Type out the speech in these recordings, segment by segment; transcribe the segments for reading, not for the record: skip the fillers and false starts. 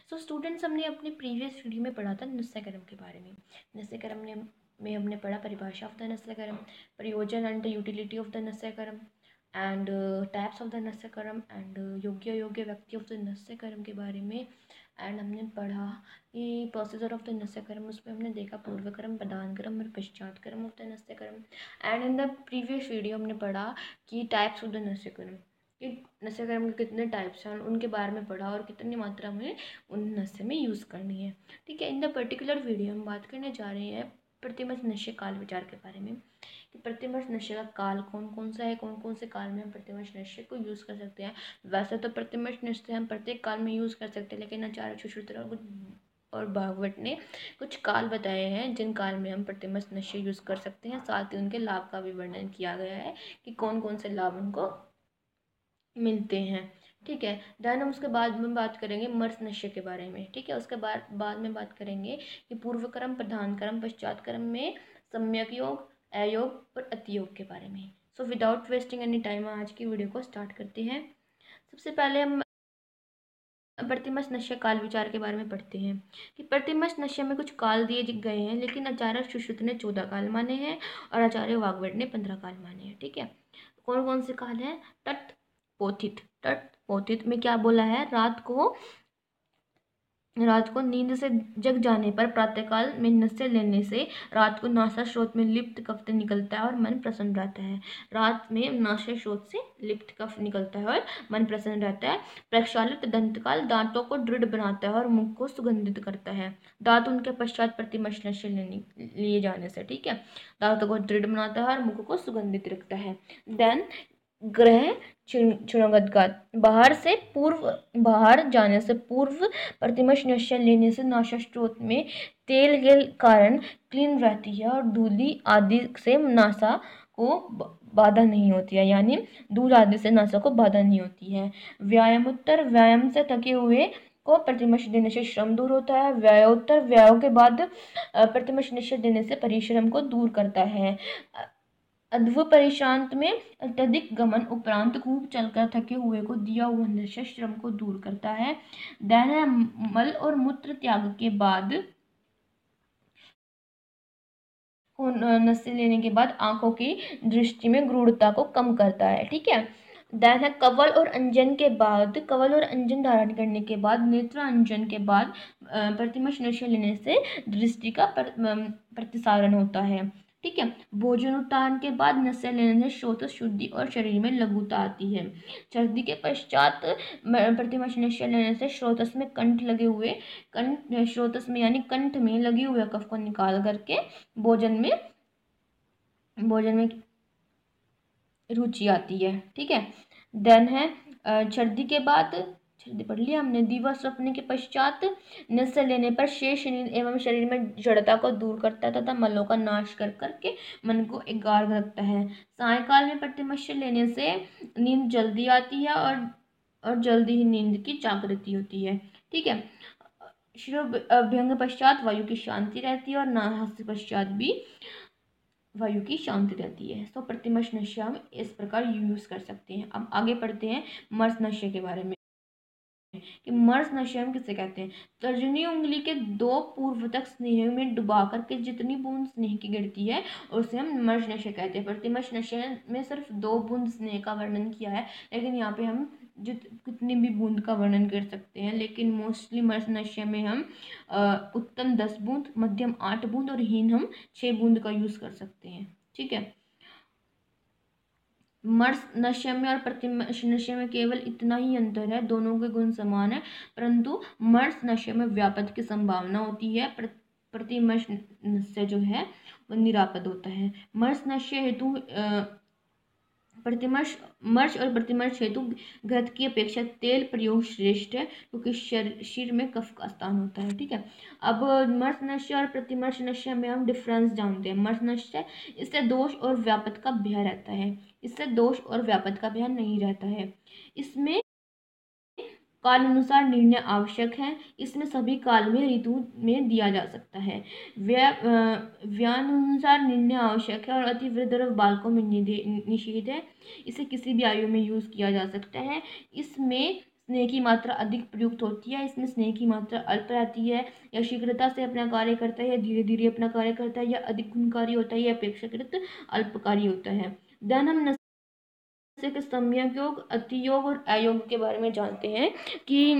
So students, हमने अपने previous video में पढ़ा था नस्यकर्म के बारे में। नस्यकर्म में हमने पढ़ा परिभाषा ऑफ द नस्यकर्म, प्रयोजन and utility of the nasyakarma, and types of the nasyakarma, and योग्य अयोग्य व्यक्ति ऑफ द नस्यकर्म के बारे में। एंड हमने पढ़ा कि प्रोसीजर ऑफ द नस्यकर्म, उसमें हमने देखा पूर्वकर्म, प्रधानकर्म और पश्चातकर्म of the nasyakarma. And in the previous video हमने पढ़ा कि टाइप्स ऑफ द नस्यकर्म, कि नस्यकर्म के कितने टाइप्स हैं उनके बारे में पढ़ा और कितनी मात्रा में उन नस्य में यूज़ करनी है। ठीक है, इन द पर्टिकुलर वीडियो हम बात करने जा रहे हैं प्रतिमर्श नस्य काल विचार के बारे में, कि प्रतिमर्श नस्य का काल कौन कौन सा है, कौन कौन से काल में हम प्रतिमर्श नस्य को यूज़ कर सकते हैं। वैसे तो प्रतिमर्श नस्य हम प्रत्येक काल में यूज़ कर सकते हैं, लेकिन आचार्य सुश्रुत और भागवत ने कुछ काल बताए हैं जिन काल में हम प्रतिमर्श नस्य यूज़ कर सकते हैं। साथ ही उनके लाभ का भी वर्णन किया गया है कि कौन कौन से लाभ उनको मिलते हैं। ठीक है, देन हम उसके बाद में बात करेंगे मर्स नस्य के बारे में। ठीक है, उसके बाद में बात करेंगे कि पूर्व क्रम, प्रधान क्रम, पश्चात क्रम में सम्यक योग, अयोग और अतियोग के बारे में। So without wasting any time आज की वीडियो को स्टार्ट करते हैं। सबसे पहले हम प्रतिमर्श नस्य काल विचार के बारे में पढ़ते हैं कि प्रतिमर्श नस्य में कुछ काल दिए गए हैं, लेकिन आचार्य सुश्रुत ने 14 काल माने हैं और आचार्य वाग्भट ने 15 काल माने हैं। ठीक है, कौन कौन से काल हैं? तट पोथित में क्या बोला है? रात को नींद से जग जाने पर प्रातःकाल में नस्य लेने से रात को नासा स्रोत में लिप्त कफ निकलता है और मन प्रसन्न रहता है। रात में नासा स्रोत से लिप्त कफ निकलता है और मन प्रसन्न रहता है। प्रक्षालित दंतकाल दांतों को दृढ़ बनाता है और मुख को सुगंधित करता है। दांत उनके पश्चात प्रतिमर्श नस्य लिए जाने से, ठीक है, दांतों को दृढ़ बनाता है और मुख को सुगंधित रखता है। देन ग्रह क्षुणगतघात, बाहर जाने से पूर्व प्रतिमर्श नस्य लेने से नासा स्रोत में तेल के कारण क्लीन रहती है और धूली आदि से नासा को बाधा नहीं होती है, यानी धूल आदि से नासा को बाधा नहीं होती है। व्यायामोत्तर, व्यायाम से थके हुए को प्रतिमर्श देने से श्रम दूर होता है। व्यायोत्तर, व्यायाम के बाद प्रतिमर्श नस्य देने से परिश्रम को दूर करता है। अध्व परिश्रांत में अत्यधिक गमन उपरांत खूब चलकर थके हुए को दिया हुआ नस्य श्रम को दूर करता है। देन है मल और मूत्र त्याग के बाद नस्य लेने के बाद आंखों की दृष्टि में गूढ़ता को कम करता है। ठीक है, देन है कवल और अंजन धारण करने के बाद, नेत्र अंजन के बाद प्रतिमर्श नस्य लेने से दृष्टि का प्रतिसारण होता है। ठीक है, भोजन उत्तारण के बाद नस्य लेने से श्रोत शुद्धि और शरीर में लघुता आती है। सर्दी के पश्चात प्रतिमर्श नस्य लेने से श्रोतस में यानी कंठ में लगे हुए कफ को निकाल करके भोजन में रुचि आती है। ठीक है, देन है सर्दी के बाद, सर्दी पढ़ लिया हमने। दिवा स्वप्न के पश्चात नस्य लेने पर शेष नींद एवं शरीर में जड़ता को दूर करता है तथा मलों का नाश कर करके मन को एकाग्र रखता है। सायकाल में प्रतिमर्श लेने से नींद जल्दी आती है और जल्दी ही नींद की जागृति होती है। ठीक है, शिरोभ्यंग पश्चात वायु की शांति रहती है और नाहस्य पश्चात भी वायु की शांति रहती है। सो प्रतिमर्श नस्य हम इस प्रकार यूज कर सकते हैं। अब आगे पढ़ते हैं मर्स नस्य के बारे में, कि मर्स नस्य हम किसे कहते हैं। तर्जनी उंगली के 2 पूर्व तक स्नेह में डुबा करके जितनी बूंद स्नेह की गिरती है उसे हम मर्स नस्य कहते हैं। प्रतिमर्श नस्य में सिर्फ 2 बूंद स्नेह का वर्णन किया है, लेकिन यहाँ पे हम कितनी भी बूंद का वर्णन कर सकते हैं, लेकिन मोस्टली मर्स नस्य में हम उत्तम 10 बूंद, मध्यम 8 बूंद और हीन हम 6 बूंद का यूज कर सकते हैं। ठीक है, मर्स नस्य में और प्रतिमर्श नस्य में केवल इतना ही अंतर है, दोनों के गुण समान है, परंतु मर्स नस्य में व्यापत की संभावना होती है, प्रतिमर्श नस्य जो है वो निरापद होता है। मर्स नस्य हेतु मर्श और प्रतिमर्श हेतु घृत की अपेक्षा तेल प्रयोग श्रेष्ठ है, क्योंकि शरीर में कफ का स्थान होता है। ठीक है, अब मर्स नस्य और प्रतिमर्श नस्य में हम डिफरेंस जानते हैं। मर्स नस्य, इससे दोष और व्यापत का भय रहता है, इससे दोष और व्यापत का भय नहीं रहता है। इसमें काल अनुसार निर्णय आवश्यक है, इसमें सभी काल में ऋतु में दिया जा सकता है। व्यानुसार निर्णय आवश्यक है और अति वृद्ध और बालकों में निषेध है, इसे किसी भी आयु में यूज किया जा सकता है। इसमें स्नेह की मात्रा अधिक प्रयुक्त होती है, इसमें स्नेह की मात्रा अल्प रहती है, या शीघ्रता से अपना कार्य करता है, या धीरे धीरे अपना कार्य करता है, या अधिक गुणकारी होता है, या अपेक्षाकृत अल्पकारी होता है। देन हम नस्य के सम्यक योग, अतियोग और अयोग के बारे में जानते हैं कि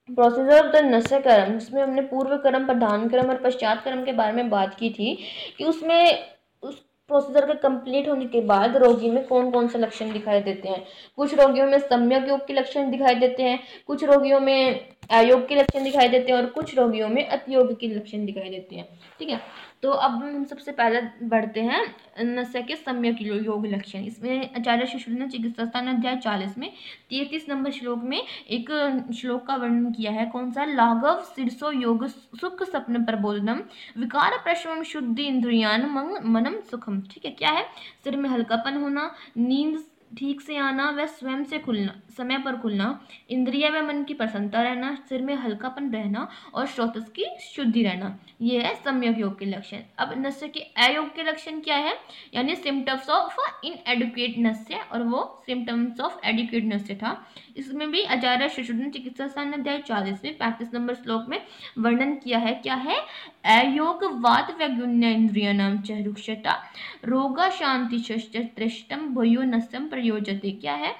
प्रोसीजर ऑफ द नस्य कर्म, जिसमें हमने पूर्व कर्म, प्रधान कर्म और पश्चात कर्म के बारे में बात की थी कि उसमें उस प्रोसीजर के कंप्लीट होने के बाद रोगी में कौन कौन से लक्षण दिखाई देते हैं। कुछ रोगियों में सम्यक योग के लक्षण दिखाई देते हैं, कुछ रोगियों में अयोग के लक्षण दिखाई देते हैं और कुछ रोगियों में अतियोग के लक्षण दिखाई देते हैं। ठीक है, तो अब हम सबसे पहले बढ़ते हैं नस्य के सम्यक योग लक्षण। इसमें आचार्य शिशुल ने चिकित्सा स्थान अध्याय 40 में 33 नंबर श्लोक में एक श्लोक का वर्णन किया है। कौन सा? लाघव शीर्षो योग सुख स्वप्न प्रबोधनम विकार प्रशम शुद्धि इंद्रियान मनम सुखम। ठीक है, क्या है? सिर में हल्कापन होना, नींद ठीक से आना व स्वयं से खुलना, समय पर खुलना, इंद्रिय व मन की प्रसन्नता रहना, सिर में हल्कापन रहना और स्रोतस की शुद्धि रहना, ये है सम्यक योग के लक्षण। अब नस्य के अयोग के लक्षण क्या है? यानी सिम्टम्स ऑफ इनएडुकेट नस्य, और वो सिम्टम्स ऑफ एडुकेट नस्य था। इसमें भी आचार्य शिशुधन चिकित्सा स्थान अध्याय 40 में 35 नंबर श्लोक में वर्णन किया है। क्या है? अयोग वात वैगुण्य इंद्रिय नाम च रुक्षता रोगा शांति त्रिष्टम भयो नस्यम प्रयोजते। क्या है?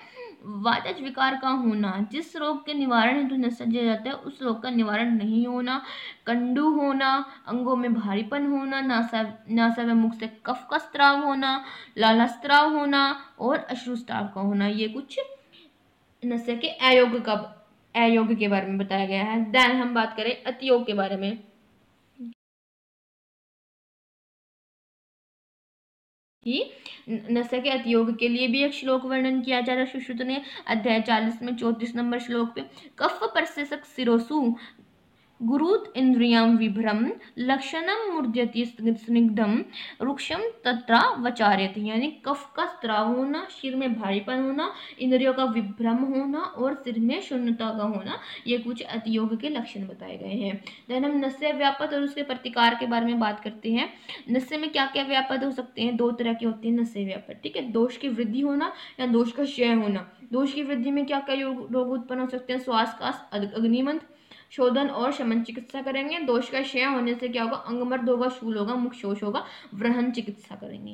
वातज विकार का होना, जिस रोग के निवारण हेतु नस्य दिया जाता है उस रोग का निवारण नहीं होना, कंडू होना, अंगों में भारीपन होना, नासा व मुख से कफ का स्त्राव होना, लाला स्त्राव होना और अश्रु स्त्राव का होना, ये कुछ नस्य के अयोग के बारे में बताया गया है। देन हम बात करें अतियोग के बारे में कि नस्य के अतियोग के लिए भी एक श्लोक वर्णन किया जा रहा है सुश्रुत ने अध्याय 40 में 34 नंबर श्लोक पे। कफ परसेसक सिरोसु गुरुत इंद्रियम विभ्रम लक्षणम मूर्ध्यति स्निग्धम रुक्षम तत्रा वचार्यते। यानी कफ का स्त्राव होना, सिर में भारीपन होना, इंद्रियों का विभ्रम होना और सिर में शून्यता का होना, ये कुछ अतियोग के लक्षण बताए गए हैं। देन हम नस्य व्यापत और उसके प्रतिकार के बारे में बात करते हैं। नस्य में क्या क्या व्यापत हो सकते हैं? दो तरह के होते हैं नस्य व्यापत। ठीक है, दोष की वृद्धि होना या दोष का क्षय होना। दोष की वृद्धि में क्या क्या रोग उत्पन्न हो सकते हैं? श्वास का अग्निमंथ, शोधन और शमन चिकित्सा करेंगे। दोष का क्षय होने से क्या होगा? अंगमर्द होगा, शूल होगा, मुख शोष होगा, व्रहन चिकित्सा करेंगे।